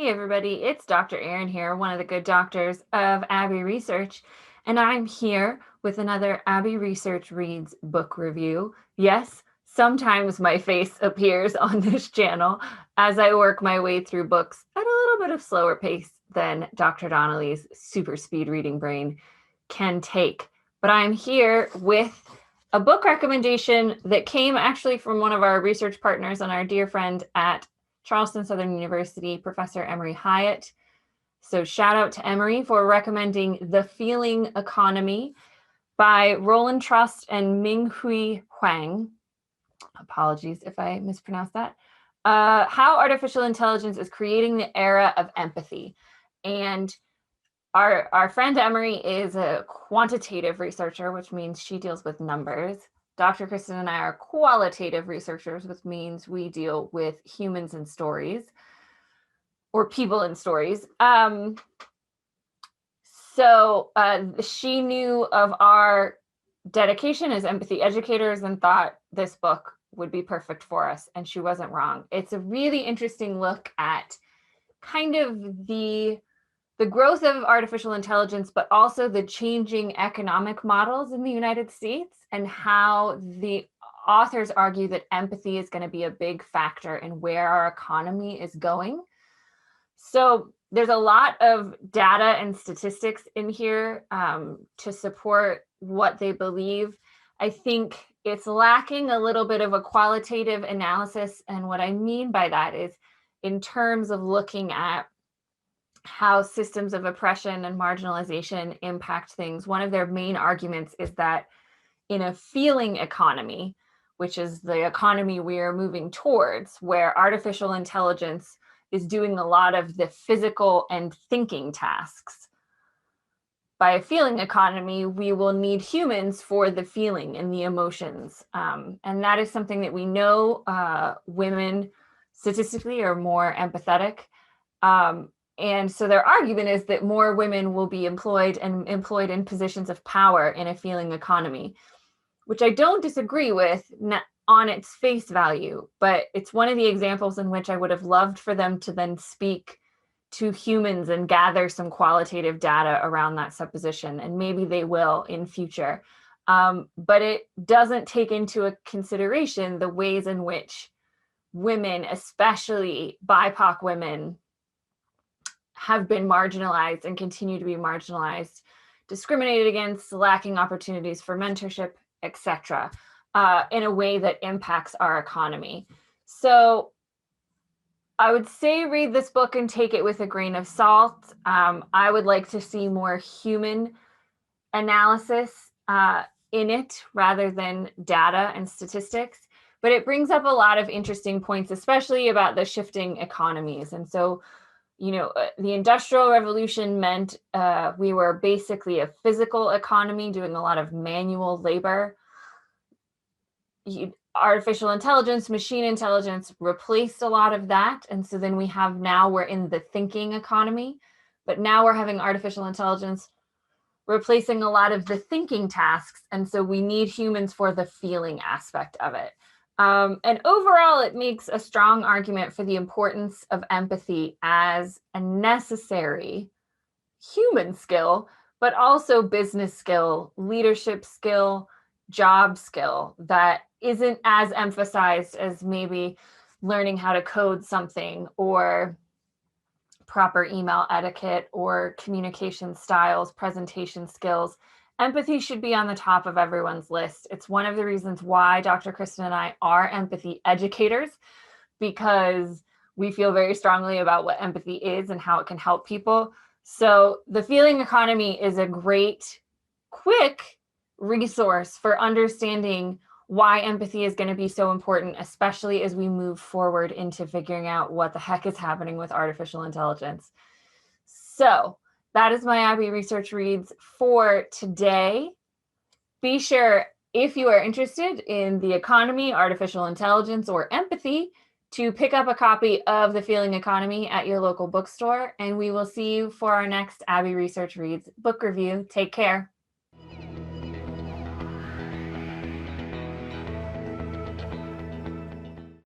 Hey everybody, it's Dr. Erin here, one of the good doctors of Abbey Research, and I'm here with another Abbey Research Reads book review. Yes, sometimes my face appears on this channel as I work my way through books at a little bit of slower pace than Dr. Donnelly's super speed reading brain can take. But I'm here with a book recommendation that came actually from one of our research partners and our dear friend at Charleston Southern University, Professor Emery Hyatt. So shout out to Emery for recommending The Feeling Economy by Roland Trust and Ming-Hui Huang. Apologies if I mispronounced that. How artificial intelligence is creating the era of empathy. And our friend Emery is a quantitative researcher, which means she deals with numbers. Dr. Kristen and I are qualitative researchers, which means we deal with humans and stories, or people in stories. So she knew of our dedication as empathy educators and thought this book would be perfect for us, and she wasn't wrong. It's a really interesting look at kind of the growth of artificial intelligence, but also the changing economic models in the United States, and how the authors argue that empathy is going to be a big factor in where our economy is going. So there's a lot of data and statistics in here to support what they believe. I think it's lacking a little bit of a qualitative analysis. And what I mean by that is in terms of looking at how systems of oppression and marginalization impact things. One of their main arguments is that in a feeling economy, which is the economy we are moving towards, where artificial intelligence is doing a lot of the physical and thinking tasks. By a feeling economy, we will need humans for the feeling and the emotions. And that is something that we know women statistically are more empathetic. And so their argument is that more women will be employed in positions of power in a feeling economy, which I don't disagree with on its face value, but it's one of the examples in which I would have loved for them to then speak to humans and gather some qualitative data around that supposition, and maybe they will in future. But it doesn't take into consideration the ways in which women, especially BIPOC women, have been marginalized and continue to be marginalized, discriminated against, lacking opportunities for mentorship, etc., in a way that impacts our economy. So I would say read this book and take it with a grain of salt. I would like to see more human analysis in it rather than data and statistics. But it brings up a lot of interesting points, especially about the shifting economies. And so, the Industrial Revolution meant we were basically a physical economy doing a lot of manual labor. Artificial intelligence, machine intelligence replaced a lot of that. And so then we're in the thinking economy, but now we're having artificial intelligence replacing a lot of the thinking tasks. And so we need humans for the feeling aspect of it. And overall, it makes a strong argument for the importance of empathy as a necessary human skill, but also business skill, leadership skill, job skill that isn't as emphasized as maybe learning how to code something or proper email etiquette or communication styles, presentation skills. Empathy should be on the top of everyone's list. It's one of the reasons why Dr. Kristen and I are empathy educators, because we feel very strongly about what empathy is and how it can help people. So The Feeling Economy is a great, quick resource for understanding why empathy is going to be so important, especially as we move forward into figuring out what the heck is happening with artificial intelligence. So that is my Abbey Research Reads for today. Be sure, if you are interested in the economy, artificial intelligence, or empathy, to pick up a copy of The Feeling Economy at your local bookstore. And we will see you for our next Abbey Research Reads book review. Take care.